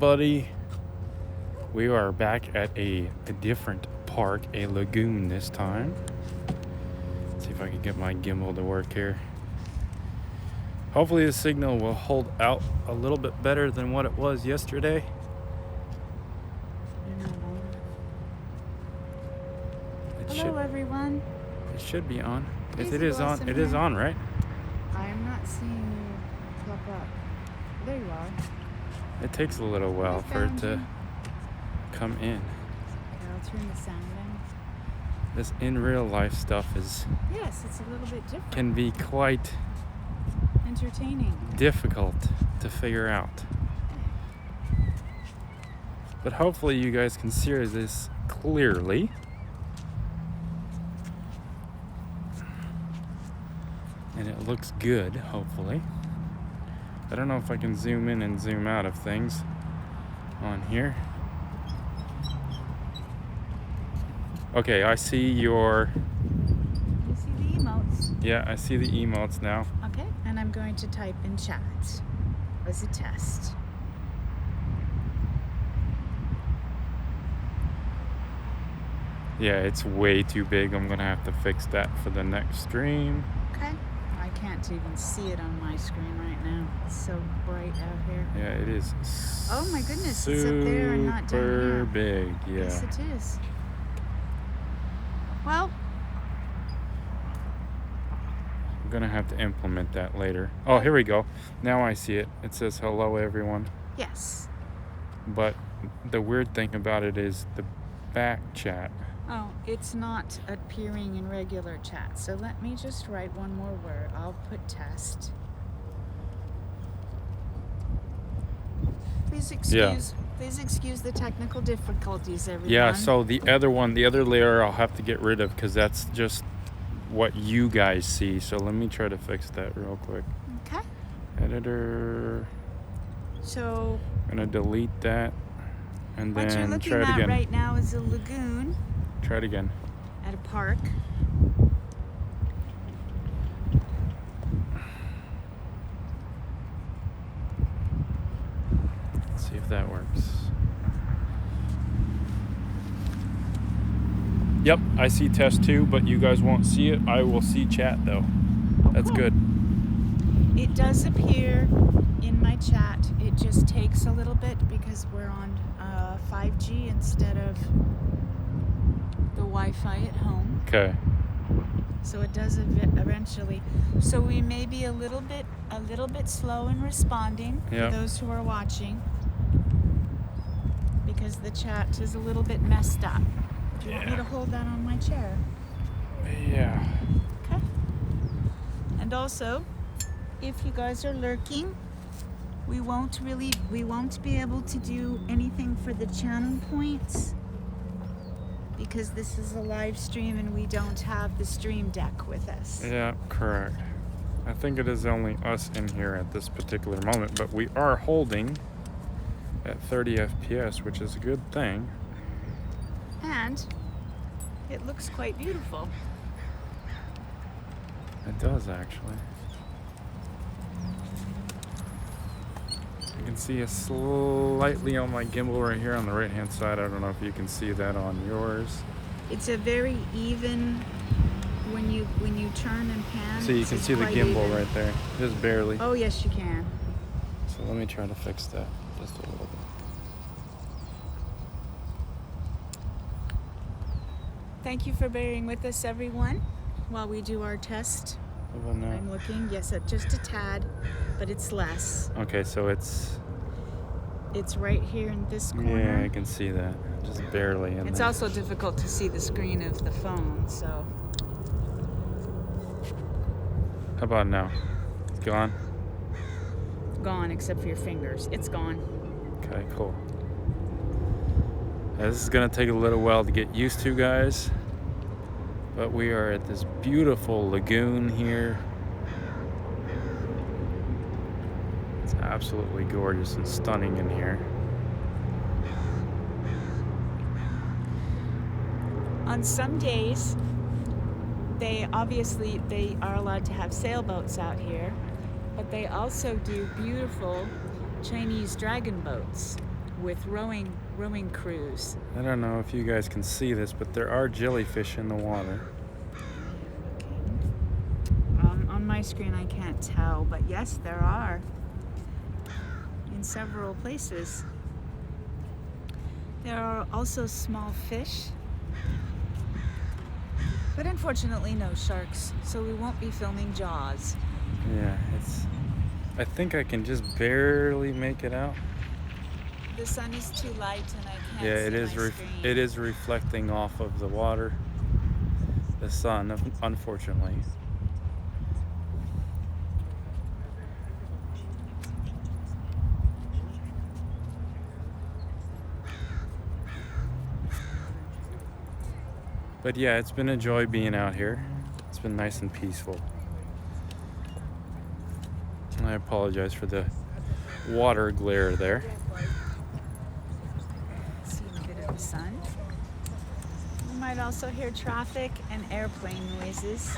Buddy, we are back at a different park, a lagoon this time. Let's see if I can get my gimbal to work here. Hopefully the signal will hold out a little bit better than what it was yesterday. Hello, everyone. It should be on. If Please it is go on, it is somewhere. on, right? I am not seeing you pop up. There you are. It takes a little while for it found to you. come in. Here, I'll turn the sound down. This in real life stuff Yes, it's a little bit different. can be quite Entertaining. difficult to figure out. But hopefully you guys can see this clearly. And it looks good, hopefully. I don't know if I can zoom in and zoom out of things on here. Okay, I see your... You see the emotes? Yeah, I see the emotes now. Okay, and I'm going to type in chat as a test. Yeah, it's way too big. I'm gonna have to fix that for the next stream. Okay. I can't even see it on my screen right now. It's so bright out here. Yeah, it is. Oh my goodness, it's up there and not down here. Super big, yeah. Yes, it is. Well, I'm gonna have to implement that later. Oh, here we go. Now I see it. It says hello, everyone. yes. But the weird thing about it is the back chat. Oh, it's not appearing in regular chat. So let me just write one more word. I'll put test. Please excuse the technical difficulties, everyone. Yeah, so the other layer I'll have to get rid of because that's just what you guys see. So let me try to fix that real quick. Okay. Editor. So I'm gonna delete that and what you're then looking try it at again. right now is a lagoon Try it again. at a park. Let's see if that works. Yep, I see test 2, but you guys won't see it. I will see chat though. That's cool. good. It does appear in my chat. It just takes a little bit because we're on 5G instead of the Wi-Fi at home. Okay. So it does eventually. So we may be a little bit slow in responding Yep. for those who are watching because the chat is a little bit messed up. Do you want me to hold that on my chair? Yeah. Okay. And also, if you guys are lurking, we won't be able to do anything for the channel points because this is a live stream and we don't have the stream deck with us. Yeah, correct. I think it is only us in here at this particular moment, but we are holding at 30 FPS, which is a good thing. And it looks quite beautiful. It does actually. You can see it slightly on my gimbal right here on the right hand side. I don't know if you can see that on yours. It's a very even when you turn and pan. So you can see the gimbal right there, just barely. Oh yes, you can. So let me try to fix that just a little bit. Thank you for bearing with us, everyone, while we do our test. How about now? I'm looking, yes, just a tad, but it's less. Okay, so it's right here in this corner. yeah, I can see that, just barely. It's also difficult to see the screen of the phone, so. How about now? It's gone. Gone, except for your fingers. It's gone. Okay, cool. Yeah, this is gonna take a little while to get used to, guys. But we are at this beautiful lagoon here. It's absolutely gorgeous and stunning in here. On some days, they are allowed to have sailboats out here, but they also do beautiful Chinese dragon boats. with rowing crews. I don't know if you guys can see this, but there are jellyfish in the water. On my screen I can't tell, but yes, there are in several places. There are also small fish, but unfortunately no sharks, so we won't be filming Jaws. Yeah, I think I can just barely make it out. The sun is too light and I can't Yeah, see it is. my screen. It is reflecting off of the water, the sun, unfortunately. But yeah, it's been a joy being out here. It's been nice and peaceful. I apologize for the water glare there. Seeing a bit of the sun. You might also hear traffic and airplane noises.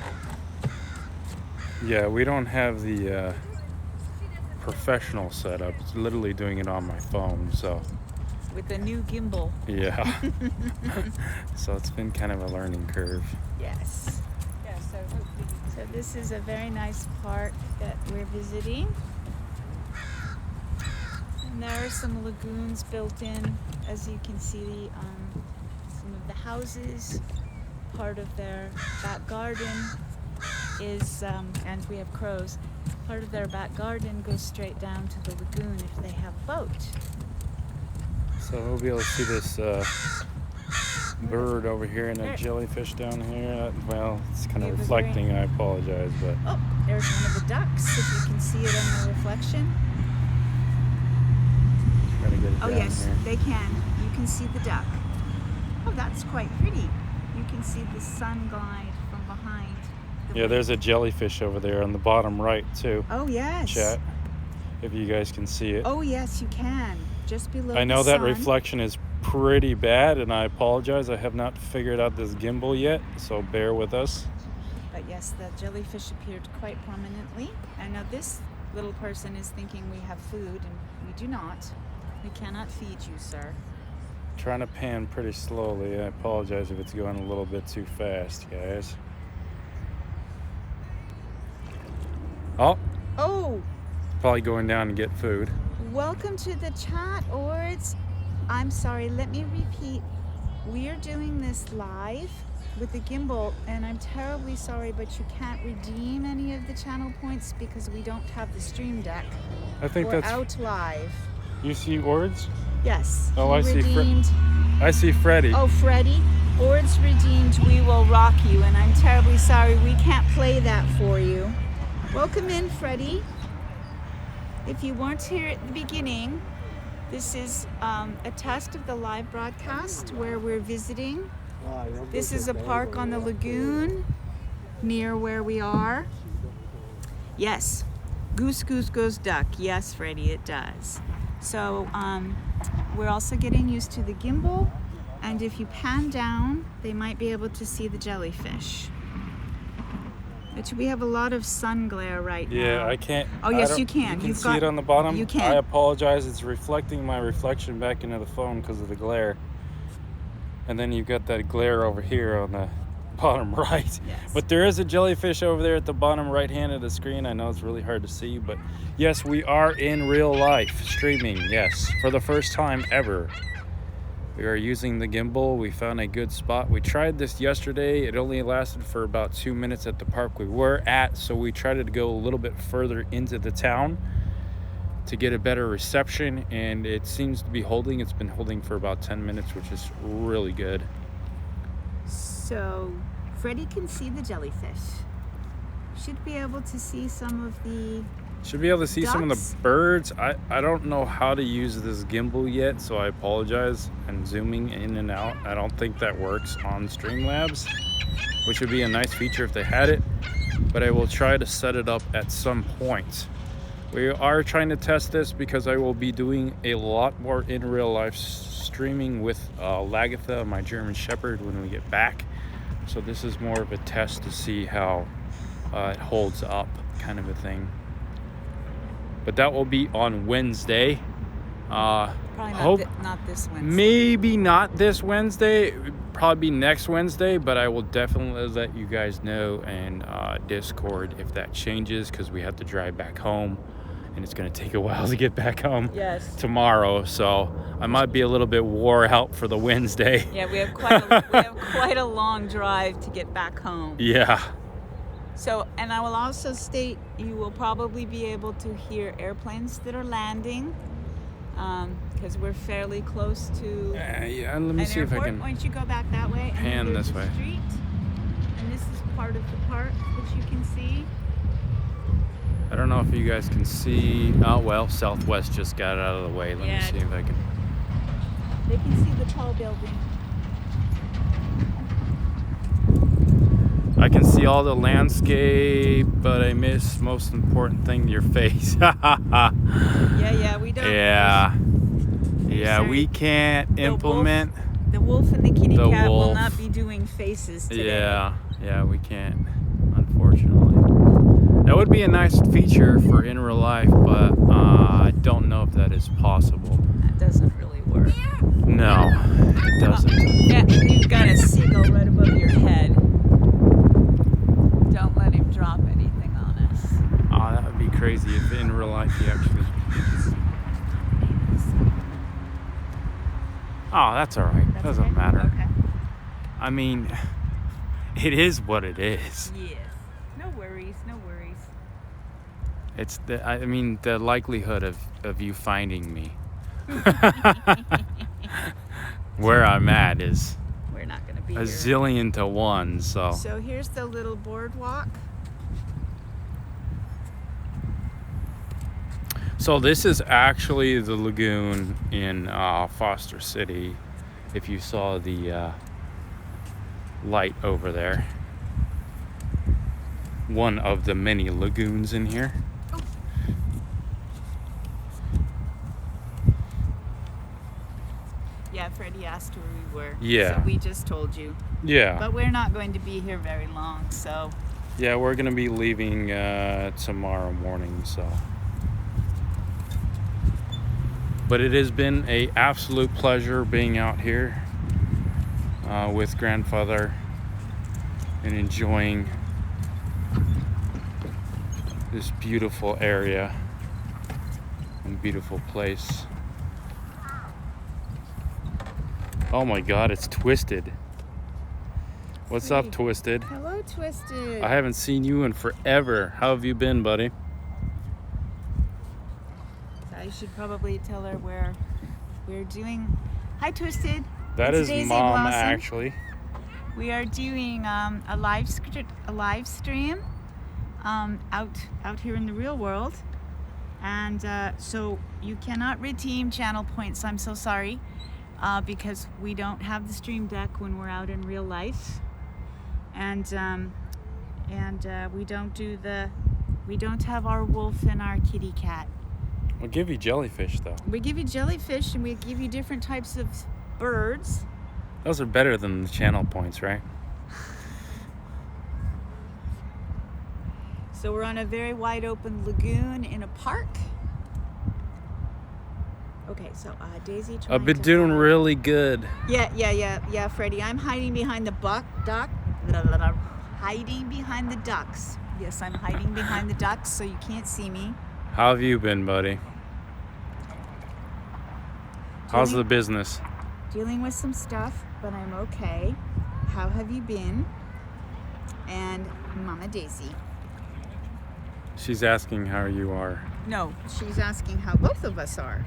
Yeah, we don't have the professional setup. It's literally doing it on my phone, so With the new gimbal. yeah. So it's been kind of a learning curve. Yes. So this is a very nice park that we're visiting. And there are some lagoons built in, as you can see, some of the houses. Part of their back garden is, and we have crows, part of their back garden goes straight down to the lagoon if they have a boat. So we'll be able to see this bird over here and a jellyfish down here. Well, it's kind of reflecting, I apologize, but... Oh, there's one of the ducks, if you can see it in the reflection. Try to get it Oh down yes, here. they can. You can see the duck. Oh, that's quite pretty. You can see the sun glide from behind. Yeah, there's a jellyfish over there on the bottom right, too. Oh yes. Chat, if you guys can see it. Oh yes, you can. Just below I know the that sun. reflection is pretty bad, and I apologize. I have not figured out this gimbal yet, so bear with us. But yes, the jellyfish appeared quite prominently. I know this little person is thinking we have food, and we do not. We cannot feed you, sir. Trying to pan pretty slowly. I apologize if it's going a little bit too fast, guys. Oh, Oh, probably going down to get food. welcome to the chat, or I'm sorry, let me repeat. We are doing this live with the gimbal, and I'm terribly sorry, but you can't redeem any of the channel points because we don't have the stream deck. I think We're that's... out live. You see Ords? Yes. Oh, he I see redeemed. I see Freddy. Oh, Freddy. Ords redeemed We Will Rock You, and I'm terribly sorry we can't play that for you. Welcome in, Freddy. If you weren't here at the beginning, this is a test of the live broadcast where we're visiting. This is a park on the lagoon near where we are. Yes, goose, goose, goes duck. Yes, Freddy, it does. So we're also getting used to the gimbal, and if you pan down, they might be able to see the jellyfish. But we have a lot of sun glare right now. Yeah, I can't... Oh, yes, you can. You can You've see got- it on the bottom? you can. I apologize. It's reflecting my reflection back into the phone because of the glare. And then you've got that glare over here on the bottom right. Yes. But there is a jellyfish over there at the bottom right hand of the screen. I know it's really hard to see, but yes, we are in real life streaming. Yes, for the first time ever. We are using the gimbal. We found a good spot. We tried this yesterday. It only lasted for about 2 minutes at the park we were at, so we tried to go a little bit further into the town to get a better reception, and it seems to be holding. It's been holding for about 10 minutes, which is really good. So Freddy can see the jellyfish. Should be able to see some of the... Should be able to see some of Ducks? the birds. I don't know how to use this gimbal yet, so I apologize. And zooming in and out, I don't think that works on Streamlabs, which would be a nice feature if they had it, but I will try to set it up at some point. We are trying to test this because I will be doing a lot more in real life streaming with Lagatha, my German Shepherd, when we get back. So this is more of a test to see how it holds up, kind of a thing. But that will be on Wednesday. Probably Hope not this Wednesday. maybe not this Wednesday, probably be next Wednesday, but I will definitely let you guys know in Discord if that changes, because we have to drive back home and it's going to take a while to get back home tomorrow, so I might be a little bit wore out for the Wednesday. Yeah, we have quite a long drive to get back home. Yeah. So, and I will also state, you will probably be able to hear airplanes that are landing, because we're fairly close to Yeah, let me see airport. if I can Why don't you go back that way? And pan then there's this a way. Street, and this is part of the park, which you can see. I don't know if you guys can see. Oh, well, Southwest just got out of the way. Let me see if I can. They can see the tall building. I can see all the landscape, but I miss most important thing, your face. Yeah, we don't. Yeah, we can't implement. The wolf and the kitty The cat will wolf. not be doing faces today. Yeah, we can't, unfortunately. That would be a nice feature for in real life, but I don't know if that is possible. That doesn't really work. No, it doesn't. Yeah, you've got a seagull right above your head. Don't let him drop anything on us. Oh, that would be crazy if in real life he actually. Oh, that's all right. Doesn't okay? matter. Okay. I mean, it is what it is. Yes. No worries. It's the likelihood of you finding me where I'm at is We're not going to be a here. zillion to one. So Here's the little boardwalk. So this is actually the lagoon in Foster City. If you saw the light over there, one of the many lagoons in here. Yeah, Freddie asked where we were. Yeah. So we just told you. Yeah. But we're not going to be here very long, so. Yeah, we're gonna be leaving tomorrow morning, so. But it has been an absolute pleasure being out here with grandfather and enjoying this beautiful area and beautiful place. Oh my God, it's Twisted. What's up, Twisted? Hello, Twisted. I haven't seen you in forever. How have you been, buddy? I should probably tell her where we're doing. Hi, Twisted. That It's is Daisy Mom, Blossom. actually. We are doing a live stream out here in the real world, and so you cannot redeem channel points. I'm so sorry, because we don't have the stream deck when we're out in real life, and we don't have our wolf and our kitty cat. We'll give you jellyfish, though. We give you jellyfish, and we give you different types of birds. Those are better than the channel points, right? So we're on a very wide open lagoon in a park. Okay, so Daisy trying I've been to doing hide. really good. Yeah, Freddie. I'm hiding behind the hiding behind the ducks. Yes, I'm hiding behind the ducks, so you can't see me. How have you been, buddy? How's the business? Dealing with some stuff, but I'm okay. How have you been? And Mama Daisy. She's asking how you are. No, she's asking how both of us are.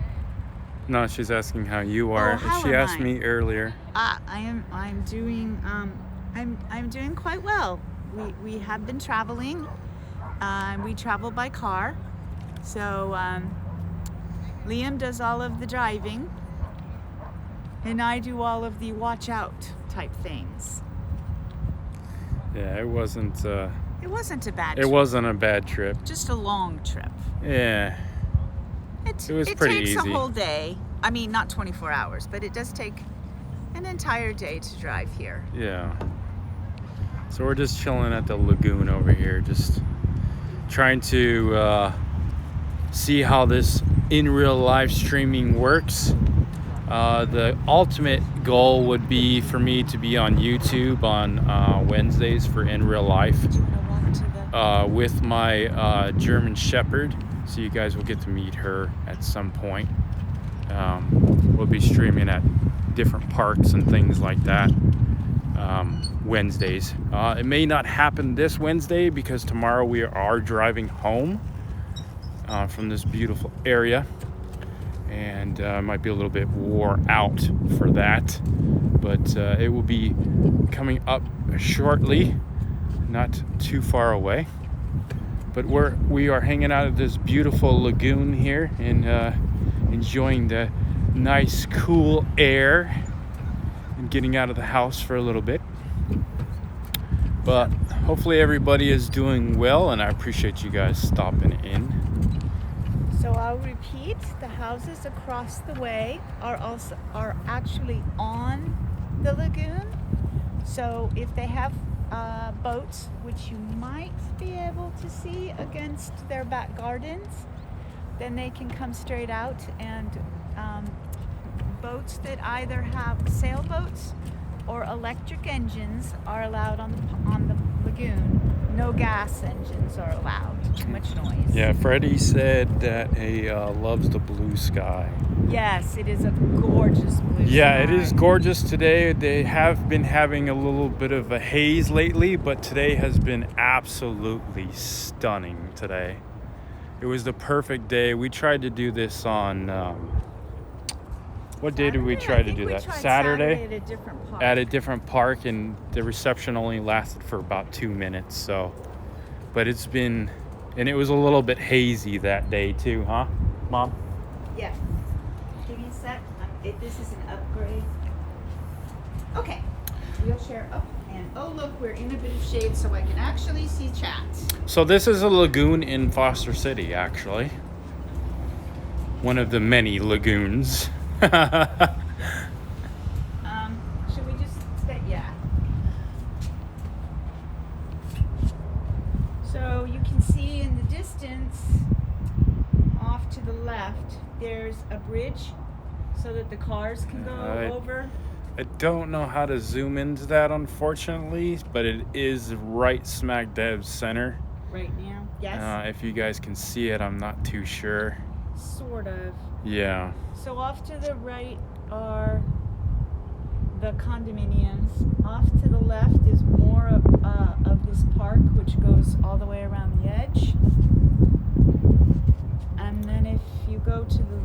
No, she's asking how you are. how She am asked I? me earlier. I'm doing quite well. We have been traveling. We travel by car. So Liam does all of the driving, and I do all of the watch out type things. Yeah, it wasn't It wasn't a bad it trip. wasn't a bad trip. Just a long trip. Yeah. It was pretty takes easy. a whole day. I mean, not 24 hours, but it does take an entire day to drive here. Yeah. So we're just chilling at the lagoon over here, just trying to see how this in real life streaming works. The ultimate goal would be for me to be on YouTube on Wednesdays for in real life Do you want to walk to the? with my German Shepherd. So you guys will get to meet her at some point. We'll be streaming at different parks and things like that Wednesdays. It may not happen this Wednesday because tomorrow we are driving home from this beautiful area, and might be a little bit wore out for that, but it will be coming up shortly, not too far away. But we are hanging out at this beautiful lagoon here and enjoying the nice cool air and getting out of the house for a little bit. But hopefully everybody is doing well, and I appreciate you guys stopping in. So I'll repeat, the houses across the way are actually on the lagoon. So if they have boats, which you might be able to see against their back gardens, then they can come straight out, and boats that either have sailboats or electric engines are allowed on the lagoon. No gas engines are allowed. Too much noise. Yeah, Freddie said that he loves the blue sky. Yes, it is a gorgeous blue Yeah, sky. it is gorgeous today. They have been having a little bit of a haze lately, but today has been absolutely stunning today. It was the perfect day. We tried to do this on, what day did we try to do that? Saturday at a different park. At a different park, and the reception only lasted for about 2 minutes. So, but it's been, and it was a little bit hazy that day too, huh, Mom? Yeah. Give me a sec. This is an upgrade. Okay. We'll share up. And oh, look, we're in a bit of shade so I can actually see chat. So this is a lagoon in Foster City, actually. One of the many lagoons. Should we just stay? Yeah. So you can see in the distance, off to the left, there's a bridge so that the cars can go over. I don't know how to zoom into that, unfortunately, but it is right smack dab center. Right now? Yes. If you guys can see it, I'm not too sure. Sort of. Yeah. So off to the right are the condominiums. Off to the left is more of this park, which goes all the way around the edge. And then if you go to the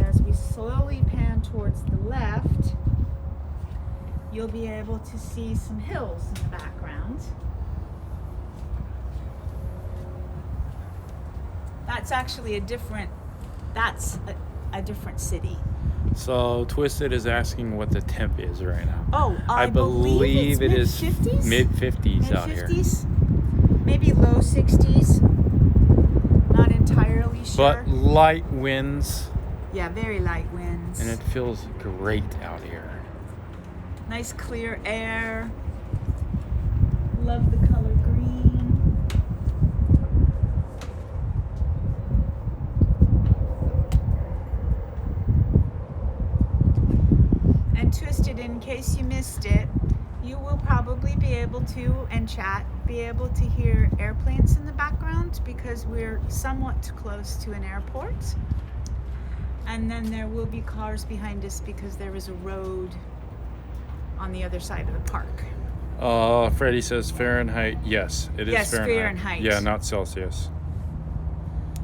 as we slowly pan towards the left, you'll be able to see some hills in the background. That's actually a different city. So Twisted is asking what the temp is right now. Oh, I believe it is mid-50s? mid-50s out here. Mid-50s? Maybe low 60s. Not entirely sure. But light winds, Yeah, very light winds. and it feels great out here. Nice clear air. Love the color green. And Twisted, in case you missed it, you will probably be able to, and chat, be able to hear airplanes in the background because we're somewhat close to an airport. And then there will be cars behind us because there is a road on the other side of the park. Freddie says Fahrenheit. Yes, it is Yes, Fahrenheit. Fahrenheit. Yeah, not Celsius.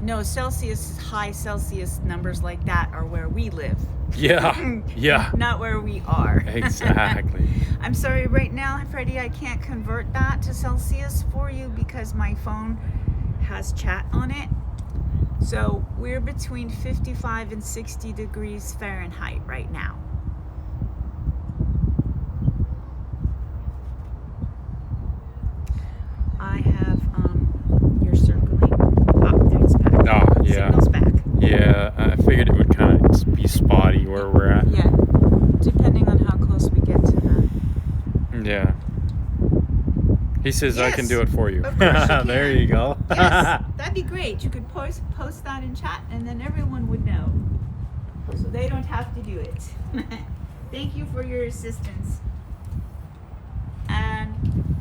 No, Celsius, high Celsius numbers like that are where we live. Yeah, yeah, Not where we are. exactly. I'm sorry, right now, Freddie, I can't convert that to Celsius for you because my phone has chat on it. So we're between 55 and 60 degrees Fahrenheit right now. I have, you're circling. Oh, there it's back. Oh, yeah. Signal's back. Yeah, I figured it would kind of be spotty where we're at. Yeah, depending on how close we get to that. Yeah. He says I can Yes. do it for you. Of course you can. There you go. Yes, that'd be great. You could post that in chat, and then everyone would know, so they don't have to do it. Thank you for your assistance. And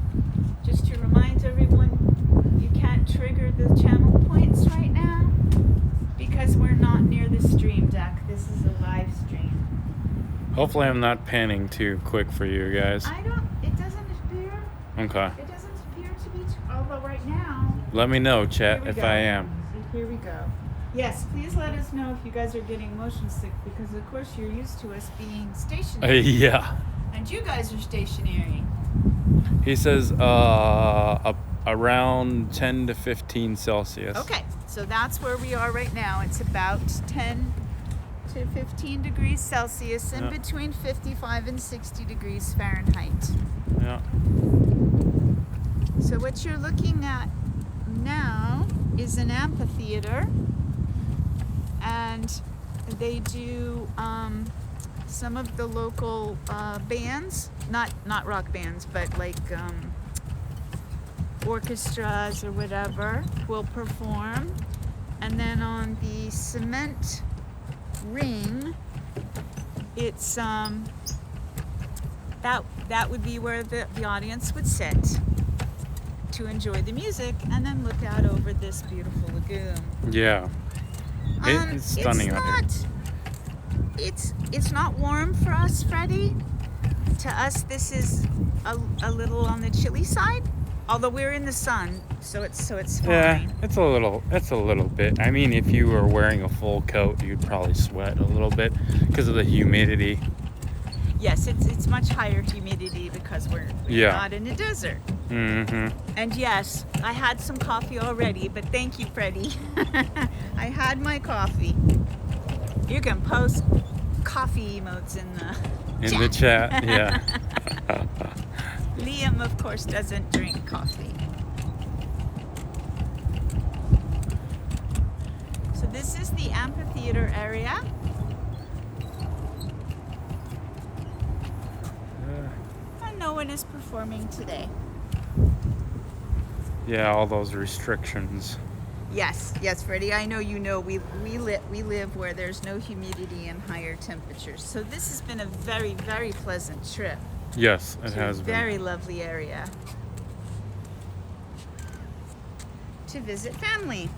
just to remind everyone, you can't trigger the channel points right now because we're not near the stream deck. This is a live stream. Hopefully I'm not panning too quick for you guys. It doesn't appear. Okay. It doesn't appear to be, although right now. Let me know, Here chat, we if go. I am. Here we go. Yes, please let us know if you guys are getting motion sick because of course you're used to us being stationary. Yeah. And you guys are stationary. He says around 10 to 15 Celsius. Okay, so that's where we are right now. It's about 10 to 15 degrees Celsius and Yeah. between 55 and 60 degrees Fahrenheit. Yeah. So what you're looking at now is an amphitheater, and they do some of the local bands, not rock bands, but like orchestras or whatever will perform. And then on the cement ring, it's that would be where the audience would sit to enjoy the music and then look out over this beautiful lagoon. Yeah. It's stunning out here. It's not warm for us, Freddie. To us, this is a little on the chilly side. Although we're in the sun, so it's fine. Yeah, it's a little bit. I mean, if you were wearing a full coat, you'd probably sweat a little bit because of the humidity. Yes, it's much higher humidity because we're not in a desert. Mm-hmm. And yes, I had some coffee already, but thank you, Freddie. I had my coffee. You can post coffee emotes in the chat. Yeah. Liam, of course, doesn't drink coffee. So this is the amphitheater area. And no one is performing today. Yeah, all those restrictions. Yes, Freddie. I know you know we live where there's no humidity and higher temperatures. So this has been a very, very pleasant trip. Yes, it has been. Very lovely area to visit family.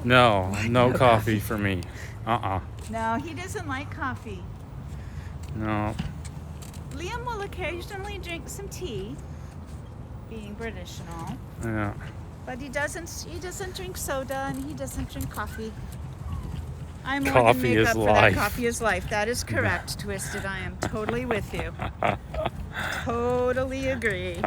No coffee for me. No, he doesn't like coffee. No. Liam will occasionally drink some tea, being British and all. Yeah. But he doesn't drink soda and he doesn't drink coffee. I more Coffee than make is up for life. that. Coffee is life. That is correct, Twisted. I am totally with you. Totally agree.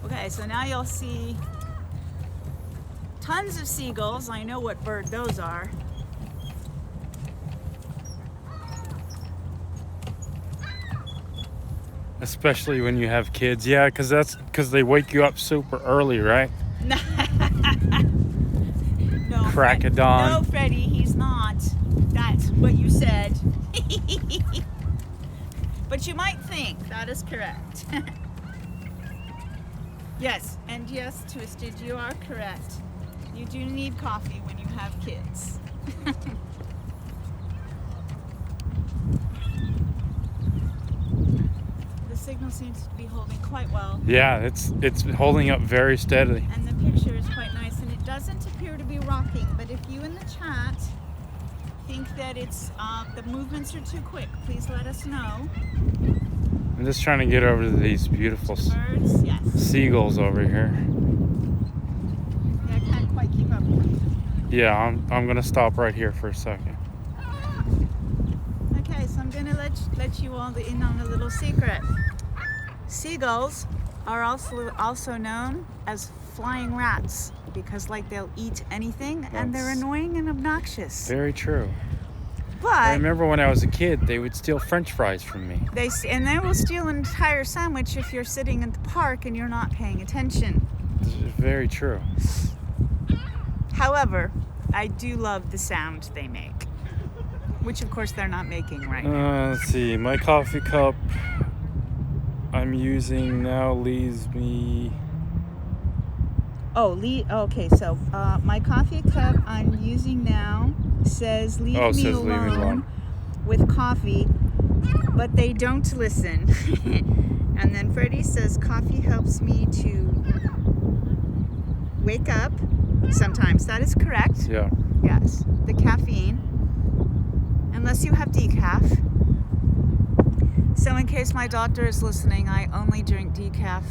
Okay, so now you'll see tons of seagulls. I know what bird those are. Especially when you have kids. Yeah, because they wake you up super early, right? No, Crack of dawn. No, Freddie, he's not. That's what you said. But you might think that is correct. Yes, and yes, Twisted, you are correct. You do need coffee when you have kids. The signal seems to be holding quite well. Yeah, it's holding up very steadily. And the picture is quite nice, and it doesn't appear to be rocking, but if you in the chat think that it's the movements are too quick, please let us know. I'm just trying to get over to these beautiful Birds, yes. seagulls over here. Yeah, I can't quite keep up with you. Yeah, I'm gonna stop right here for a second. Okay, so I'm gonna let you all in on a little secret. Seagulls are also known as flying rats because they'll eat anything and they're That's annoying and obnoxious. Very true. I But remember when I was a kid, they would steal French fries from me. they will steal an entire sandwich if you're sitting in the park and you're not paying attention. This is very true. However, I do love the sound they make. which of course they're not making right now. Let's see. My coffee cup I'm using now leaves me. Okay, so my coffee cup I'm using now says leave me alone with coffee, but they don't listen. And then Freddie says coffee helps me to wake up sometimes. That is correct. Yeah. Yes, the caffeine, unless you have decaf. So in case my doctor is listening, I only drink decaf.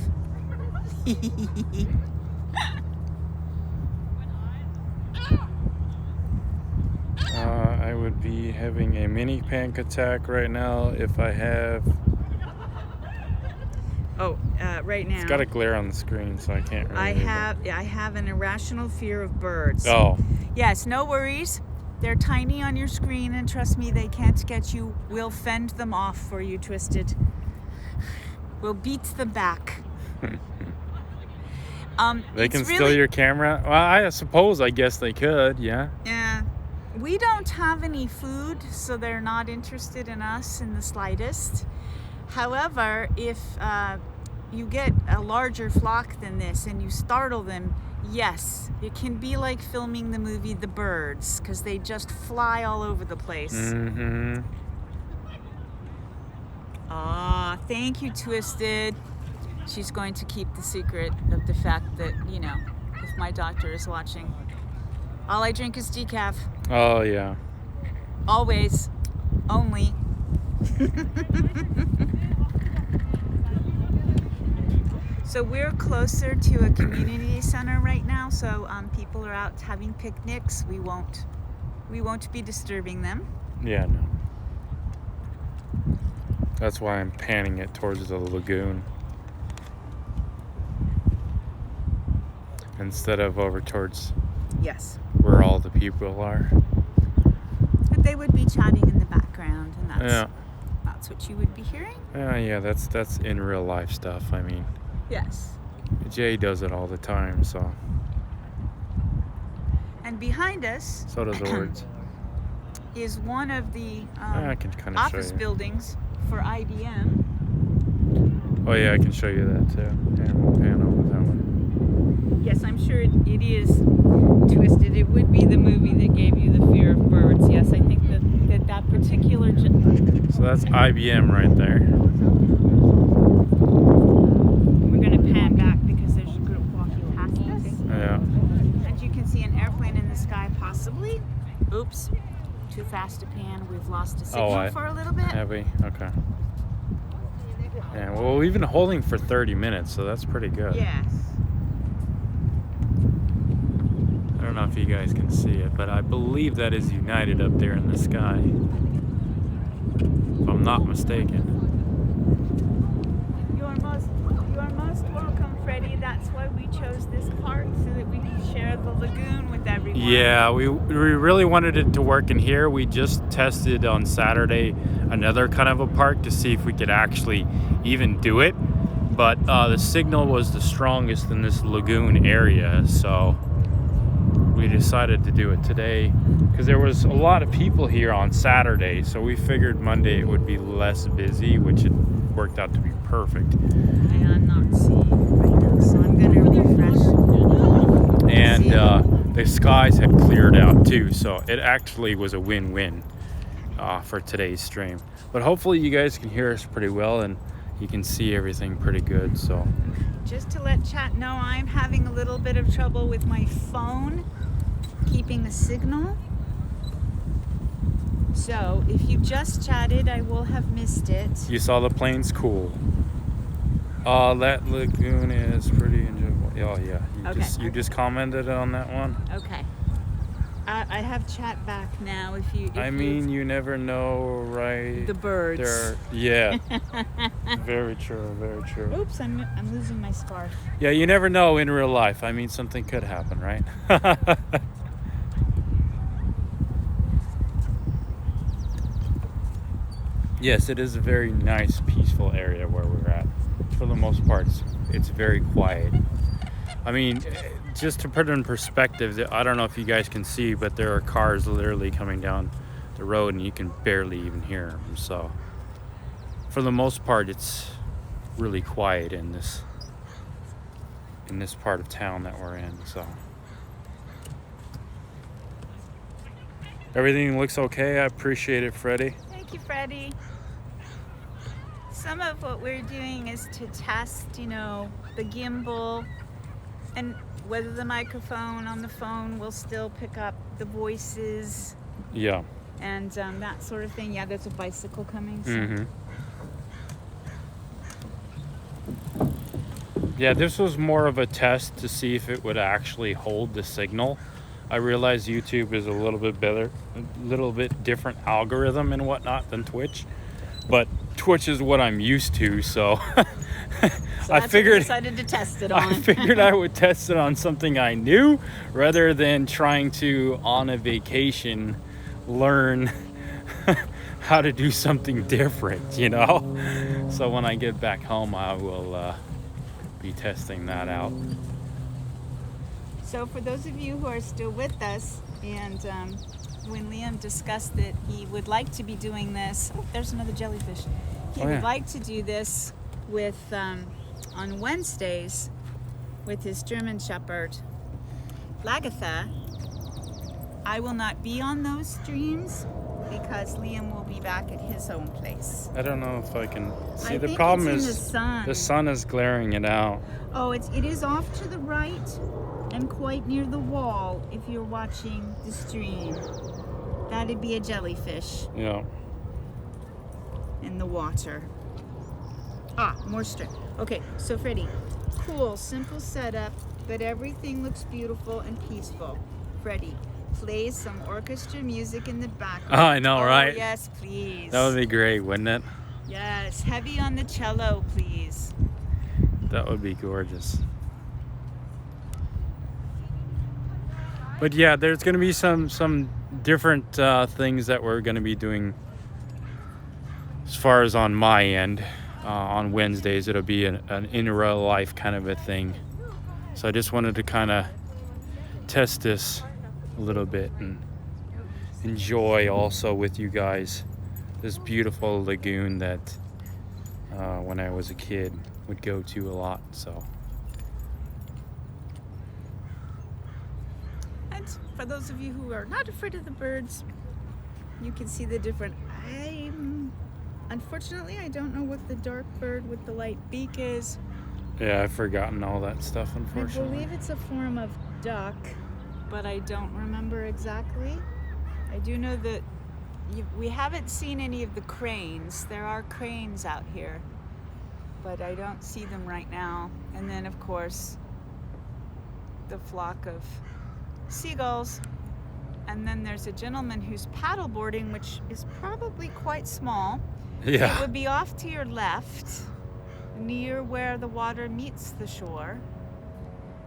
I would be having a mini panic attack right now if I have. Right now. It's got a glare on the screen, so I can't really. I have an irrational fear of birds. Oh. Yes, no worries. They're tiny on your screen, and trust me, they can't get you. We'll fend them off for you, Twisted. We'll beat them back. They can steal your camera? Well, I guess they could, yeah. Yeah. We don't have any food, so they're not interested in us in the slightest. However, if you get a larger flock than this and you startle them, yes, it can be like filming the movie The Birds, because they just fly all over the place. Mm-hmm. Thank you, Twisted. She's going to keep the secret of the fact that, if my doctor is watching, all I drink is decaf. Oh, yeah. Always. Only. So we're closer to a community center right now, so people are out having picnics. We won't be disturbing them. Yeah, no. That's why I'm panning it towards the lagoon instead of over towards Yes. where all the people are. But they would be chatting in the background, and that's what you would be hearing. Yeah, that's in real life stuff. I mean, yes. Jay does it all the time, so. And behind us, so does the words. Is one of the I can kind of office show you. Buildings for IBM. Oh yeah, I can show you that too. Yeah, we'll pan over that one. Yes, I'm sure it is Twisted. It would be the movie that gave you the fear of birds. Yes, I think that particular. So that's IBM right there. We're going to pan back because there's a group walking past us. Yeah. And you can see an airplane in the sky, possibly. Oops, too fast to pan. We've lost a signal for a little bit. Have we? Okay. Yeah, well, we've been holding for 30 minutes, so that's pretty good. Yes. I don't know if you guys can see it, but I believe that is United up there in the sky. If I'm not mistaken. You are most welcome, Freddie. That's why we chose this park, so that we can share the lagoon with everyone. Yeah, we really wanted it to work in here. We just tested on Saturday another kind of a park to see if we could actually even do it. But the signal was the strongest in this lagoon area, so we decided to do it today because there was a lot of people here on Saturday, so we figured Monday it would be less busy, which it worked out to be perfect. I'm not seeing right now, so I'm going to refresh. And the skies had cleared out too, so it actually was a win-win for today's stream. But hopefully you guys can hear us pretty well and you can see everything pretty good. So just to let chat know, I'm having a little bit of trouble with my phone keeping the signal. So if you just chatted, I will have missed it. You saw the planes? Cool. That lagoon is pretty enjoyable. Oh yeah, you just commented on that one. Okay. I have chat back now. You never know, right? The birds. Yeah. Very true. Very true. Oops, I'm losing my scarf. Yeah, you never know in real life. I mean, something could happen, right? Yes, it is a very nice, peaceful area where we're at. For the most part, it's very quiet. I mean, just to put it in perspective, I don't know if you guys can see, but there are cars literally coming down the the road, and you can barely even hear them. So for the most part, it's really quiet in this part of town that we're in. So everything looks okay. I appreciate it, Freddie. Thank you, Freddie. Some of what we're doing is to test, the gimbal, and whether the microphone on the phone will still pick up the voices. Yeah. And that sort of thing. Yeah, there's a bicycle coming. So. Mm-hmm. Yeah, this was more of a test to see if it would actually hold the signal. I realize YouTube is a little bit better, a little bit different algorithm and whatnot than Twitch, but Twitch is what I'm used to, so So I figured decided to test it on. I figured I would test it on something I knew rather than trying to, on a vacation, learn how to do something different, So when I get back home, I will be testing that out. So for those of you who are still with us, and when Liam discussed that he would like to be doing this, there's another jellyfish. He would like to do this with on Wednesdays with his German Shepherd, Lagatha. I will not be on those streams because Liam will be back at his own place. I don't know if I can see. The problem it's is the sun is glaring it out. Oh, it is off to the right and quite near the wall if you're watching the stream. That'd be a jellyfish. Yeah. In the water. More strip. Okay, so Freddie, cool, simple setup, but everything looks beautiful and peaceful. Freddie, play some orchestra music in the background. Oh, I know, right? Yes, please. That would be great, wouldn't it? Yes, heavy on the cello, please. That would be gorgeous. But yeah, there's going to be some different things that we're going to be doing as far as on my end. On Wednesdays, it'll be an in real life kind of a thing. So I just wanted to kind of test this a little bit and enjoy also with you guys this beautiful lagoon that when I was a kid would go to a lot. So. And for those of you who are not afraid of the birds, you can see the different. Unfortunately, I don't know what the dark bird with the light beak is. Yeah, I've forgotten all that stuff, unfortunately. I believe it's a form of duck, but I don't remember exactly. I do know that we haven't seen any of the cranes. There are cranes out here, but I don't see them right now. And then, of course, the flock of seagulls. And then there's a gentleman who's paddleboarding, which is probably quite small. Yeah. It would be off to your left, near where the water meets the shore.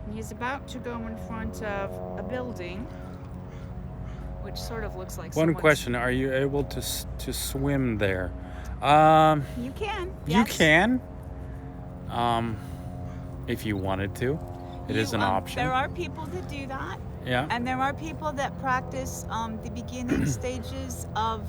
And he's about to go in front of a building, which sort of looks like One question, are you able to swim there? You can. You Yes. can? If you wanted to. It is an option. There are people that do that. Yeah. And there are people that practice the beginning stages of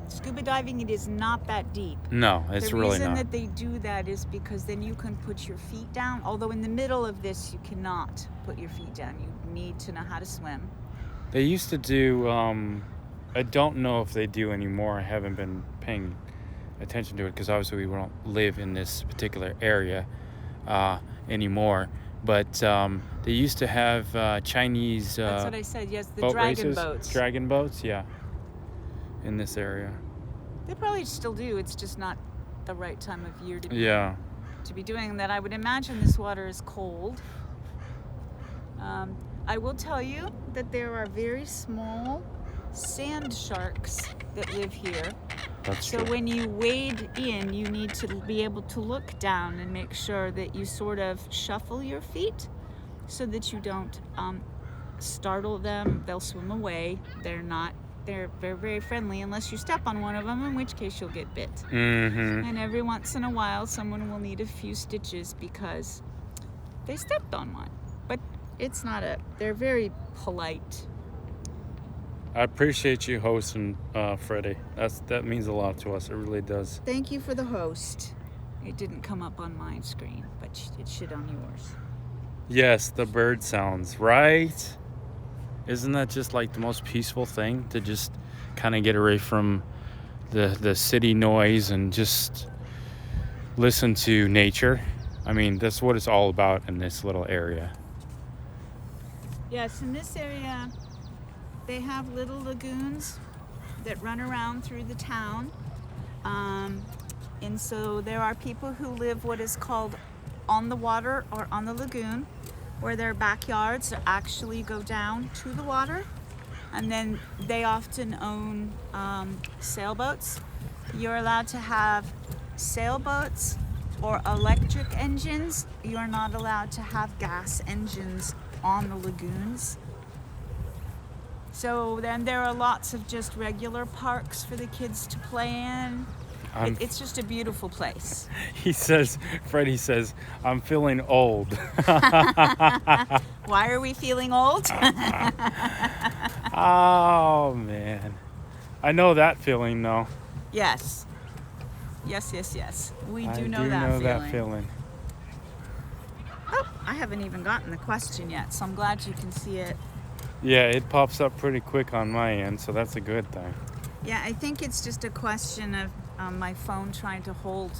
scuba diving. It is not that deep. No, it's really not. The reason that they do that is because then you can put your feet down. Although in the middle of this, you cannot put your feet down. You need to know how to swim. They used to do, I don't know if they do anymore. I haven't been paying attention to it because obviously we don't live in this particular area anymore. But they used to have Chinese That's what I said, yes, the boat dragon races. boats. Dragon boats, yeah, in this area. They probably still do. It's just not the right time of year to be doing that. I would imagine this water is cold. I will tell you that there are very small sand sharks that live here. That's so true. When you wade in, you need to be able to look down and make sure that you sort of shuffle your feet so that you don't startle them. They'll swim away. They're very friendly unless you step on one of them, in which case you'll get bit. Mm-hmm. And every once in a while, someone will need a few stitches because they stepped on one. But it's not they're very polite. I appreciate you hosting, Freddie. That means a lot to us. It really does. Thank you for the host. It didn't come up on my screen, but it should on yours. Yes, the bird sounds, right? Isn't that just like the most peaceful thing to just kind of get away from the city noise and just listen to nature? I mean, that's what it's all about in this little area. Yes, in this area, they have little lagoons that run around through the town. And so there are people who live what is called on the water or on the lagoon, where their backyards actually go down to the water. And then they often own sailboats. You're allowed to have sailboats or electric engines. You're not allowed to have gas engines on the lagoons. So then there are lots of just regular parks for the kids to play in. It's just a beautiful place. Freddie says, I'm feeling old. Why are we feeling old? Oh, man. I know that feeling, though. Yes. Yes. We do know I that know feeling. that feeling. Oh, I haven't even gotten the question yet, so I'm glad you can see it. Yeah, it pops up pretty quick on my end, so that's a good thing. Yeah, I think it's just a question of my phone trying to hold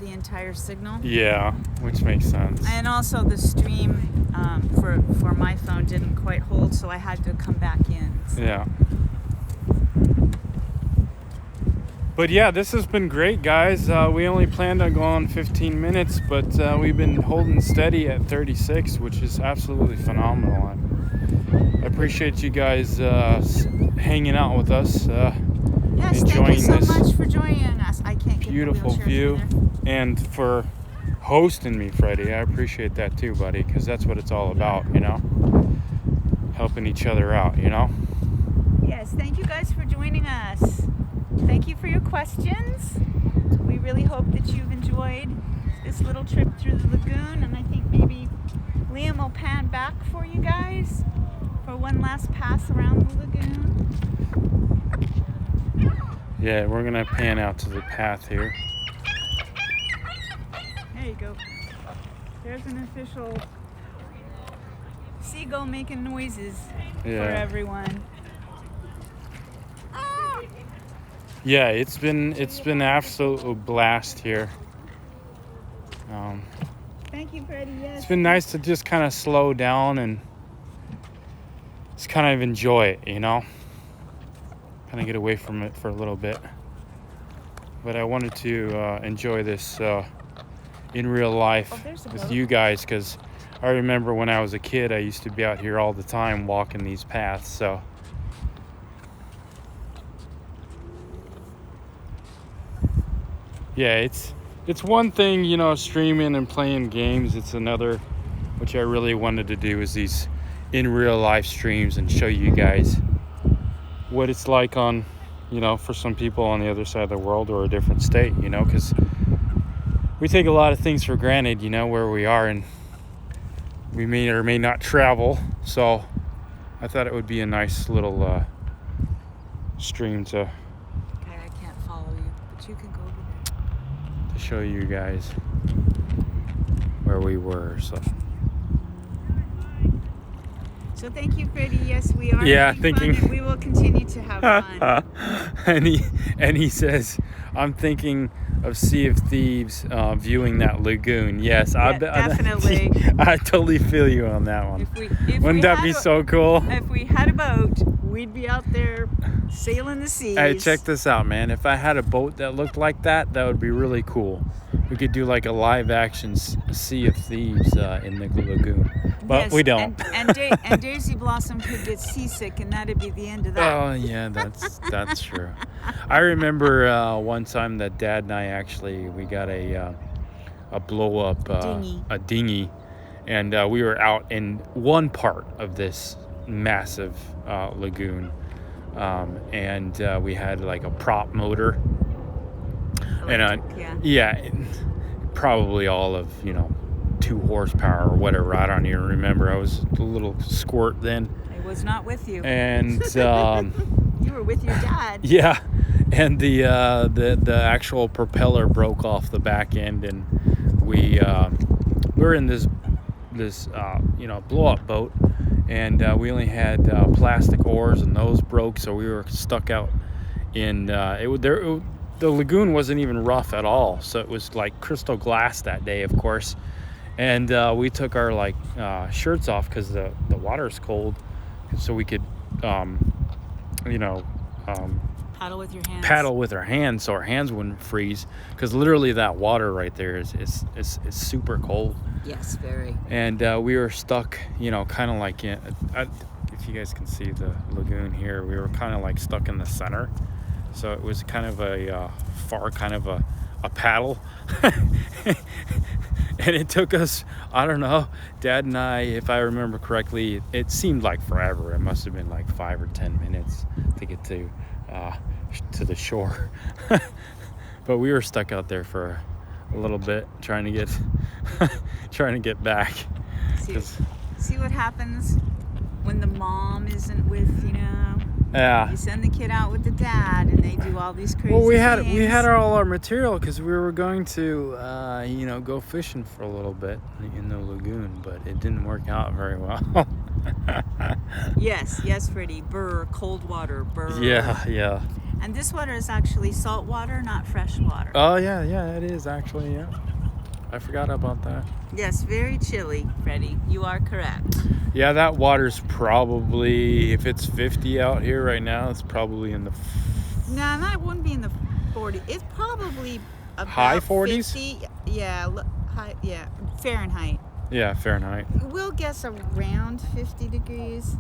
the entire signal. Yeah, which makes sense. And also the stream for my phone didn't quite hold, so I had to come back in. So. Yeah. But yeah, this has been great, guys. We only planned on going 15 minutes, but we've been holding steady at 36, which is absolutely phenomenal. I appreciate you guys hanging out with us, yes, enjoying thank you so this much for joining us. I can't get beautiful the view, either. and for hosting me, Freddie. I appreciate that too, buddy, because that's what it's all about, helping each other out, Yes, thank you guys for joining us. Thank you for your questions. We really hope that you've enjoyed this little trip through the lagoon, and I think maybe Liam will pan back for you guys for one last pass around the lagoon. Yeah, we're gonna pan out to the path here. There you go. There's an official seagull making noises for everyone. Yeah, it's been absolute blast here. Thank you, Freddie. Yes. It's been nice to just kind of slow down and just kind of enjoy it, kind of get away from it for a little bit. But I wanted to enjoy this in real life with you guys, because I remember when I was a kid, I used to be out here all the time walking these paths. So yeah, it's one thing, streaming and playing games. It's another, which I really wanted to do, is these in real life streams and show you guys what it's like on, for some people on the other side of the world or a different state, because we take a lot of things for granted, where we are, and we may or may not travel. So I thought it would be a nice little stream to Okay, I can't follow you, but you can go over there. to show you guys where we were. So thank you, Freddie. Yes, we are having thinking fun, and we will continue to have fun. and he says, I'm thinking of Sea of Thieves viewing that lagoon. Yes, Yeah, definitely. I totally feel you on that one. Wouldn't that be so cool? If we had a boat, we'd be out there sailing the seas. Hey, check this out, man. If I had a boat that looked like that, that would be really cool. We could do like a live action Sea of Thieves in the lagoon. But yes, we don't. And Daisy Blossom could get seasick, and that'd be the end of that. Oh, yeah, that's true. I remember one time that Dad and I we got a blow up dinghy, and we were out in one part of this massive lagoon, and we had like a prop motor. Probably all of 2 horsepower or whatever. I don't even remember. I was a little squirt then. was not with you. And You were with your dad. yeah, and the actual propeller broke off the back end, and we were in this blow up boat, and we only had plastic oars, and those broke, so we were stuck out in the lagoon wasn't even rough at all, so it was like crystal glass that day, of course. And we took our shirts off because the water's cold, so we could Paddle with your hands. paddle with our hands, so our hands wouldn't freeze, because literally that water right there is super cold. Yes, very. And we were stuck, kind of like if you guys can see the lagoon here, we were kind of like stuck in the center, so it was kind of a paddle. And it took us, I don't know, Dad and I, if I remember correctly, it seemed like forever. It must have been like 5 or 10 minutes to get to the shore. But we were stuck out there for a little bit trying to get back. See what happens when the mom isn't with, Yeah. You send the kid out with the dad, and they do all these crazy Well, we things. had all our material because we were going to go fishing for a little bit in the lagoon, but it didn't work out very well. Yes, Freddie. Burr, cold water, burr. Yeah. And this water is actually salt water, not fresh water. Oh yeah, it is actually. Yeah, I forgot about that. Yes, very chilly, Freddie. You are correct. Yeah, that water's probably, if it's 50 out here right now, it's probably in the No, that wouldn't be in the 40s. It's probably about high 40s. 50. Yeah, high. Yeah, Fahrenheit. Yeah, Fahrenheit. We'll guess around 50 degrees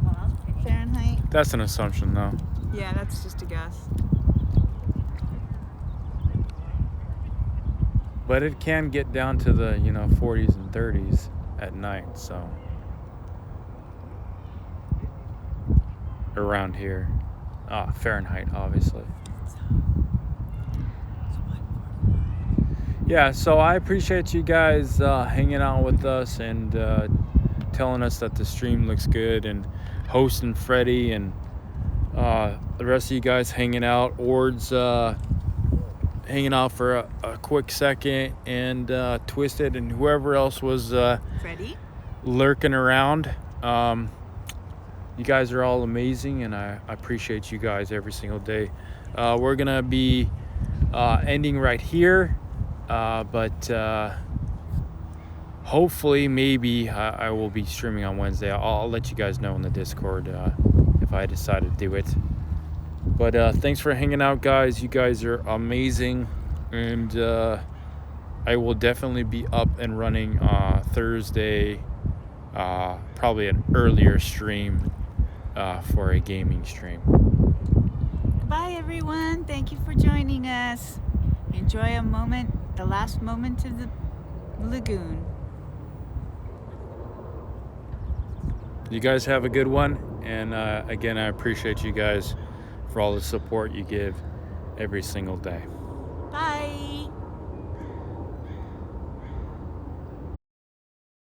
Fahrenheit. That's an assumption, though. Yeah, that's just a guess. But it can get down to the 40s and 30s at night, so around here. Fahrenheit, obviously. Yeah, so I appreciate you guys hanging out with us and telling us that the stream looks good, and hosting Freddie, and the rest of you guys hanging out. Ord's hanging out for a quick second, and Twisted and whoever else was Freddie? lurking around. You guys are all amazing, and I appreciate you guys every single day. We're going to be ending right here. But hopefully, maybe I will be streaming on Wednesday. I'll let you guys know in the Discord if I decide to do it. But thanks for hanging out, guys. You guys are amazing. And I will definitely be up and running Thursday, probably an earlier stream for a gaming stream. Bye, everyone. Thank you for joining us. Enjoy the last moment of the lagoon. You guys have a good one. And again, I appreciate you guys for all the support you give every single day. Bye.